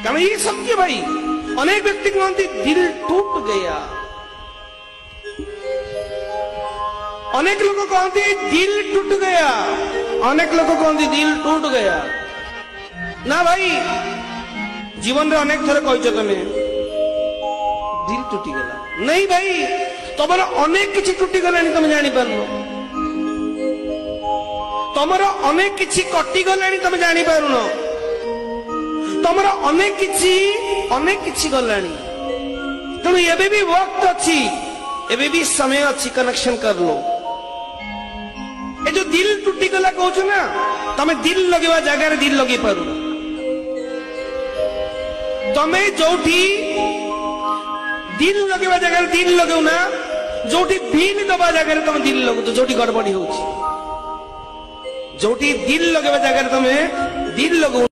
कारण ये सत्य भाई। अनेक व्यक्ति कहते दिल टूट गया, अनेक लोग कहते दिल टूट गया, अनेक लोग कहते दिल टूट गया ना भाई। जीवन रे अनेक थर कह तमें दिल टूटी गला नहीं भाई, तुम अनेक किसी टूटी गला तुम जानी पार, तुम अनेक किसी कटि गला तुम जानी पारुन, तुम अनेक किसी गला। तेणु एबे भी वक्त अच्छी, एबे भी समय अच्छी, कनेक्शन कर लो। ए जो दिल टूटी गला कहू ना, तमें दिल लगेवा जगह रे दिल लगे पारू, तमें जोठी दिल लगेवा जगह रे दिल लगेउ ना, जोठी बिन दबा जगह रे तुम दिल लगो, तो जोठी गड़बड़ी होउची। जोठी दिल लगेवा जगह रे तमें दिल लगो